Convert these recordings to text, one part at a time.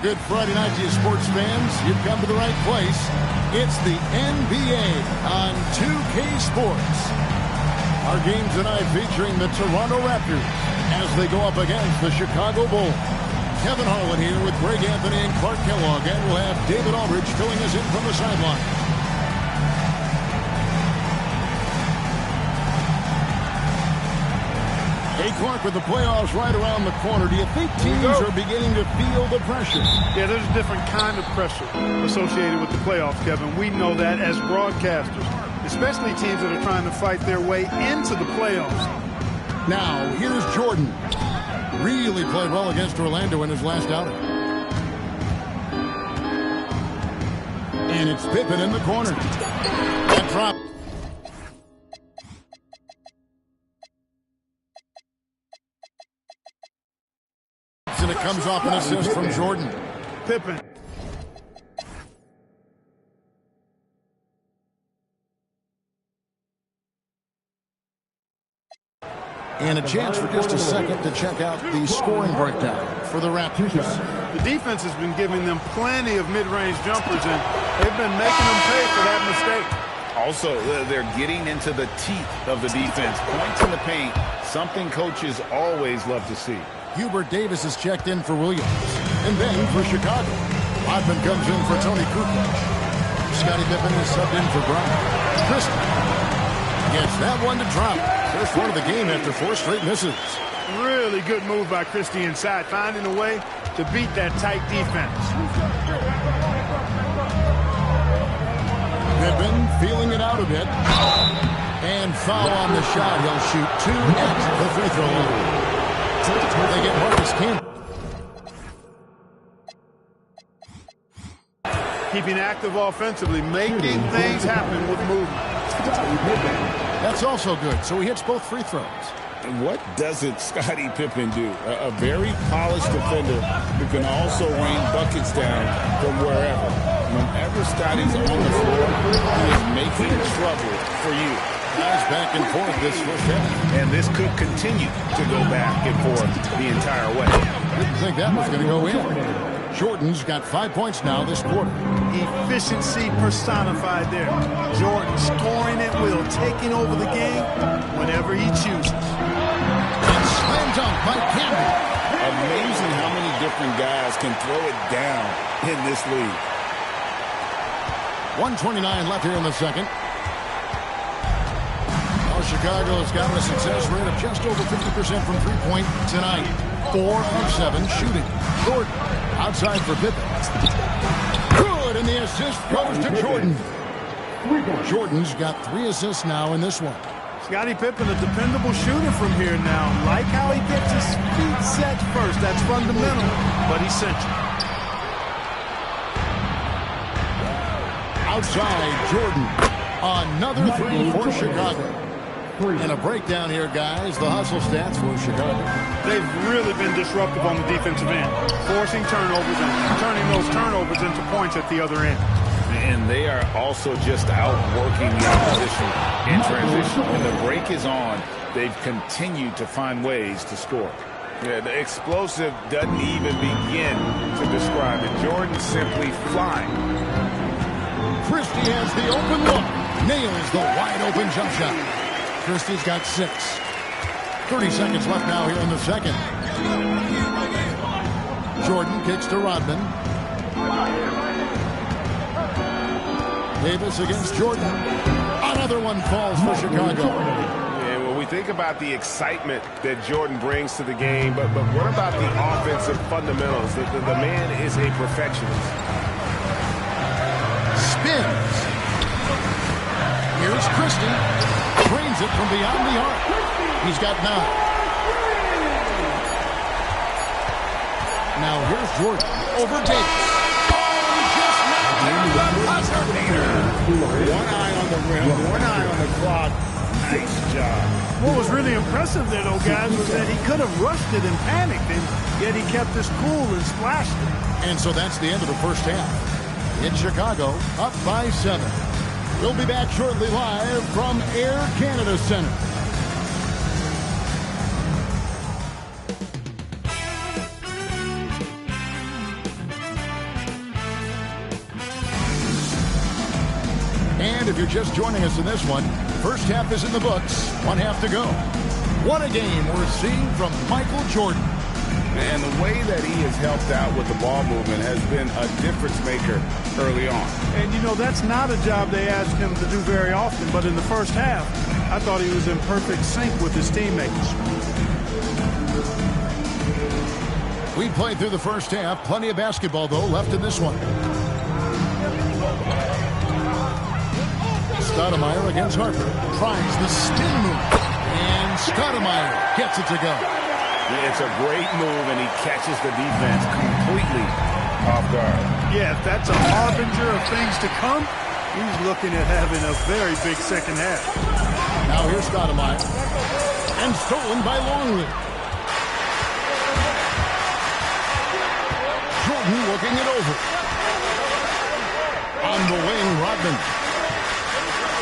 Good Friday night to you sports fans. You've come to the right place. It's the NBA on 2K Sports. Our game tonight featuring the Toronto Raptors as they go up against the Chicago Bulls. Kevin Harlan here with Greg Anthony and Clark Kellogg, and we'll have David Aldridge filling us in from the sideline. Hey, Clark, with the playoffs right around the corner, do you think teams are beginning to feel the pressure? Yeah, there's a different kind of pressure associated with the playoffs, Kevin. We know that as broadcasters, especially teams that are trying to fight their way into the playoffs. Now, here's Jordan. Really played well against Orlando in his last outing. And it's Pippen in the corner. That drop. And it comes off an assist from Jordan. Pippen. And a chance for just a second to check out the scoring breakdown for the Raptors. The defense has been giving them plenty of mid-range jumpers, and they've been making them pay for that mistake. Also, they're getting into the teeth of the defense. Points in the paint, something coaches always love to see. Hubert Davis is checked in for Williams. And then for Chicago, Rodman comes in for Tony Kukoc. Scottie Pippen is subbed in for Brown. Christie gets that one to drop. First one of the game after 4 straight misses. Really good move by Christie inside, finding a way to beat that tight defense. Pippen feeling it out a bit. And foul on the shot. He'll shoot 2 at the free throw line. They get Marcus King. Keeping active offensively, making things happen with movement. That's also good. So he hits both free throws. And what doesn't Scottie Pippen do? A very polished defender who can also rain buckets down from wherever. Whenever Scottie's on the floor, he is making trouble for you. Guys back and forth this first half. And this could continue to go back and forth the entire way. Didn't think that was going to go in. Jordan's got 5 points now this quarter. Efficiency personified there. Jordan scoring at will, taking over the game whenever he chooses. And slam dunk by Campbell. Amazing how many different guys can throw it down in this league. 1:29 left here in the second. Chicago's got a success rate of just over 50% from three-point tonight. 4 of 7 shooting. Jordan outside for Pippen. Good, and the assist goes to Jordan. Jordan's got 3 assists now in this one. Scottie Pippen, a dependable shooter from here now. Like how he gets his feet set first. That's fundamental, but essential. Outside, Jordan. Another 3 for Chicago. And a breakdown here, guys. The hustle stats for Chicago. They've really been disruptive on the defensive end, forcing turnovers and turning those turnovers into points at the other end. And they are also just outworking the opposition in transition. When the break is on, they've continued to find ways to score. Yeah, the explosive doesn't even begin to describe it. Jordan simply flying. Christie has the open look. Nails the wide-open jump shot. Christie's got 6. 30 seconds left now here in the second. Jordan kicks to Rodman. Davis against Jordan. Another one falls for Chicago. Yeah, when we think about the excitement that Jordan brings to the game, but what about the offensive fundamentals? The man is a perfectionist. Spins. Here's Christie. Drains it from beyond the arc. He's got 9. Now here's Jordan over Davis. One eye on the rim, one eye on the clock. Nice job. What was really impressive there, though, guys, was that he could have rushed it and panicked, and yet he kept his cool and splashed it. And so that's the end of the first half. In Chicago, up by 7. We'll be back shortly live from Air Canada Center. And if you're just joining us in this one, first half is in the books, one half to go. What a game we're seeing from Michael Jordan. And the way that he has helped out with the ball movement has been a difference maker early on. And, you know, that's not a job they ask him to do very often. But in the first half, I thought he was in perfect sync with his teammates. We played through the first half. Plenty of basketball, though, left in this one. Stoudemire against Harper. Tries the spin move. And Stoudemire gets it to go. It's a great move, and he catches the defense completely off guard. Yeah, if that's a harbinger of things to come, he's looking at having a very big second half. Now here's Stoudemire. And stolen by Longley. Jordan looking it over. On the wing, Rodman.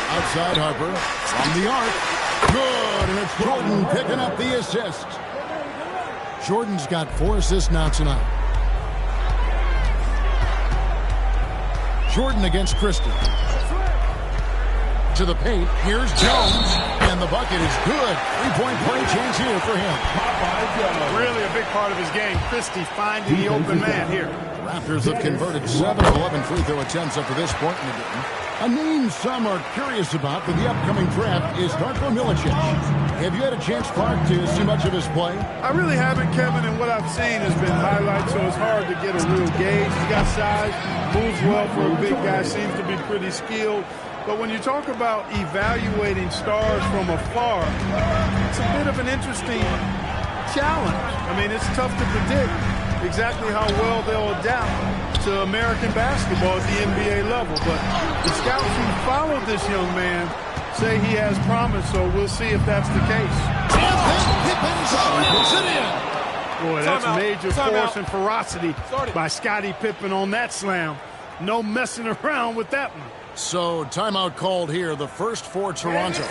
Outside Harper. From the arc. Good, and it's Jordan picking up the assist. Jordan's got 4 assists now tonight. Jordan against Christie. To the paint. Here's Jones. And the bucket is good. 3-point play chance here for him. Really a big part of his game. Christie finding the open man here. Raptors have converted 7 of 11 free throw attempts up to this point in the game. A name some are curious about for the upcoming draft is Darko Milicic. Have you had a chance, Clark, to see much of his play? I really haven't, Kevin, and what I've seen has been highlights, so it's hard to get a real gauge. He's got size, moves well for a big guy, seems to be pretty skilled. But when you talk about evaluating stars from afar, it's a bit of an interesting challenge. I mean, it's tough to predict exactly how well they'll adapt to American basketball at the NBA level. But the scouts who followed this young man say he has promise, so we'll see if that's the case. Boy, that's major force and ferocity by Scottie Pippen on that slam. No messing around with that one. So, timeout called here, the first for Toronto.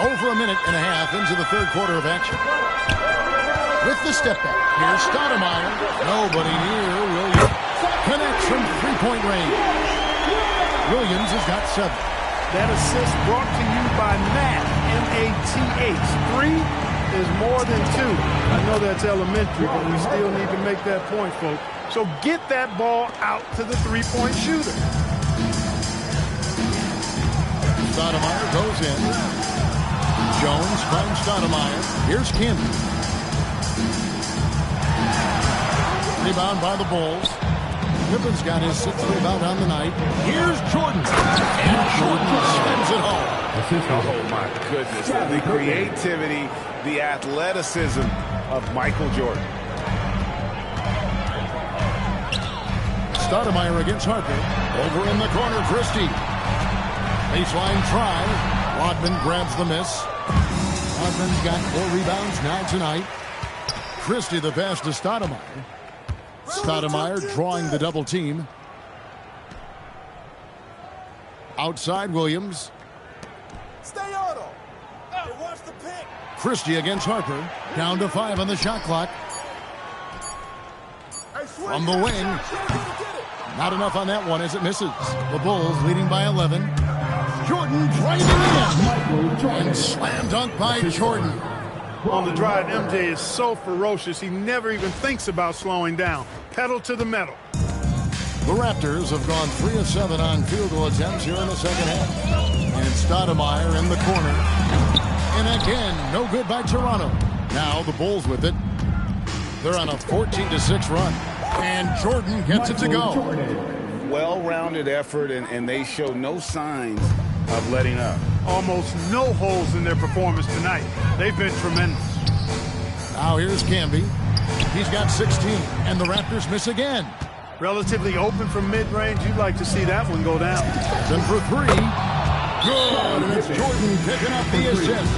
Over a minute and a half into the third quarter of action. With the step back, here's Stoudemire. Nobody near Williams. Connects from three-point range. Williams has got 7. That assist brought to you by Matt, M-A-T-H. 3 is more than 2. I know that's elementary, but we still need to make that point, folks. So get that ball out to the three-point shooter. Stoudemire goes in. Jones finds Stoudemire. Here's Kim. Rebound by the Bulls. Pippen's got his 6th rebound on the night. Here's Jordan. And Jordan spins it home. Oh, my goodness. The creativity, the athleticism of Michael Jordan. Stoudemire against Harper. Over in the corner, Christie. Baseline try. Rodman grabs the miss. Rodman's got 4 rebounds now tonight. Christie the pass to Stoudemire. Stoudemire drawing the double team. Outside Williams. Stay on him. Hey, watch the pick. Christie against Harper. Down to 5 on the shot clock. From the wing. Not enough on that one as it misses. The Bulls leading by 11. Jordan driving in. And slam dunk by Jordan. On the drive, MJ is so ferocious, he never even thinks about slowing down. Pedal to the metal. The Raptors have gone 3 of 7 on field goal attempts here in the second half. And Stoudemire in the corner. And again, no good by Toronto. Now the Bulls with it. They're on a 14-6 run. And Jordan gets it to go. Well-rounded effort, and they show no signs of letting up. Almost no holes in their performance tonight. They've been tremendous. Now here's Camby. He's got 16, and the Raptors miss again. Relatively open from mid-range. You'd like to see that one go down. Then for 3. Good, and it's Jordan picking up the assist.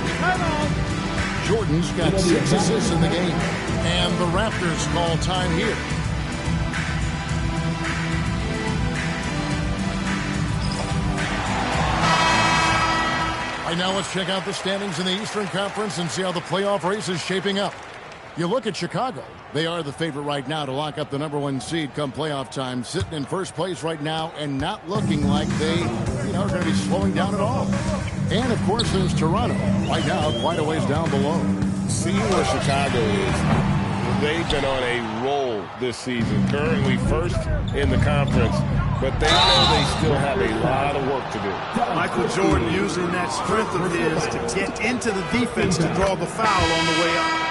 Jordan's got 6 assists in the game, and the Raptors call time here. Right now, let's check out the standings in the Eastern Conference and see how the playoff race is shaping up. You look at Chicago. They are the favorite right now to lock up the #1 seed come playoff time, sitting in first place right now and not looking like they are going to be slowing down at all. And, of course, there's Toronto right now quite a ways down below. Seeing where Chicago is, they've been on a roll this season, currently first in the conference, but they know they still have a lot of work to do. Michael Jordan using that strength of his to get into the defense to draw the foul on the way up.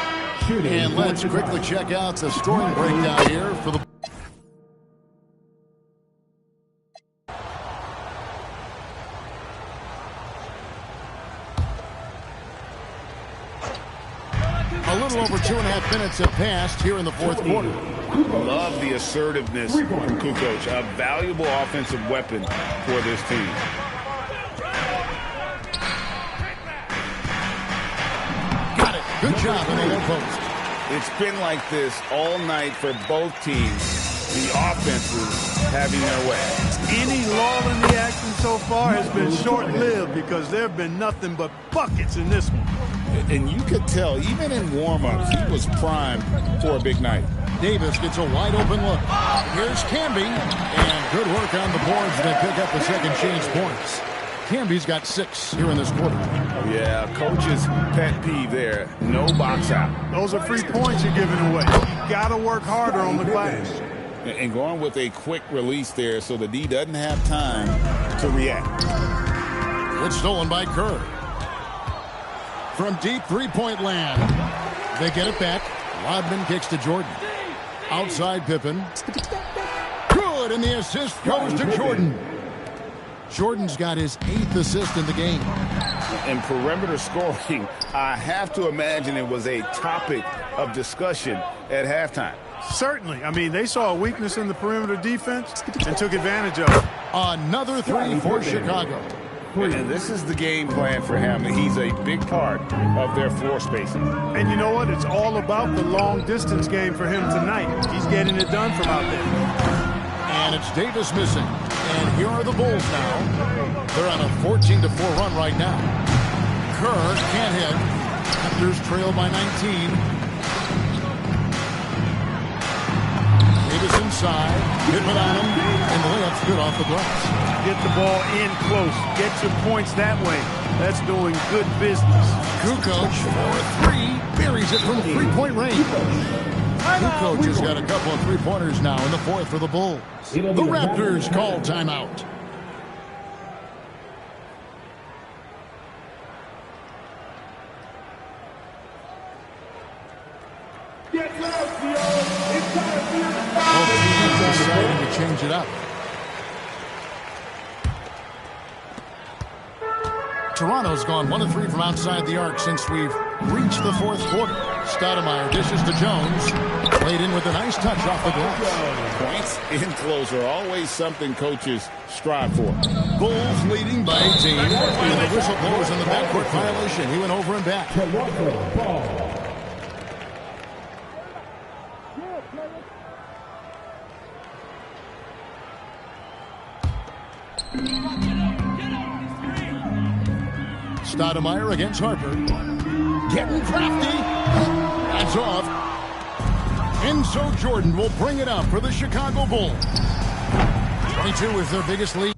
And let's quickly check out the scoring breakdown here for the... A little over 2.5 minutes have passed here in the fourth quarter. Love the assertiveness from Kukoc, a valuable offensive weapon for this team. Got it. Good job in the low post. It's been like this all night for both teams. The offenses having their way. Any lull in the action so far has been short-lived because there have been nothing but buckets in this one. And you could tell, even in warm-ups, he was primed for a big night. Davis gets a wide-open look. Here's Camby. And good work on the boards to pick up the second chance points. Camby's got 6 here in this quarter. Yeah, coach's pet peeve there. No box out. Those are free points you're giving away. You got to work harder on the glass. And going with a quick release there so the D doesn't have time to react. It's stolen by Kerr. From deep three-point land. They get it back. Rodman kicks to Jordan. Outside Pippen. Good, and the assist goes to Jordan. Jordan's got his 8th assist in the game. And perimeter scoring, I have to imagine it was a topic of discussion at halftime. Certainly. I mean, they saw a weakness in the perimeter defense and took advantage of it. Another 3 for Chicago. And this is the game plan for him. He's a big part of their floor spacing. And you know what? It's all about the long-distance game for him tonight. He's getting it done from out there. And it's Davis missing. And here are the Bulls now. They're on a 14-4 run right now. Kerr can't hit. Raptors trail by 19. Davis inside. Pippen on him. And the layup's good off the glass. Get the ball in close. Get your points that way. That's doing good business. Kukoc for 3. Buries it from 3-point range. Kukoc has got a couple of 3-pointers now in the fourth for the Bulls. The Raptors call timeout. Both teams deciding to change it up. Toronto's gone 1 of 3 from outside the arc since we've reached the fourth quarter. Stoudemire dishes to Jones. Laid in with a nice touch off the glass. Points in close are always something coaches strive for. Bulls leading by 18. And the whistle blows on the backcourt violation. He went over and back. Stoudemire against Harper. Getting crafty. That's off. And so Jordan will bring it up for the Chicago Bulls. 22 is their biggest lead.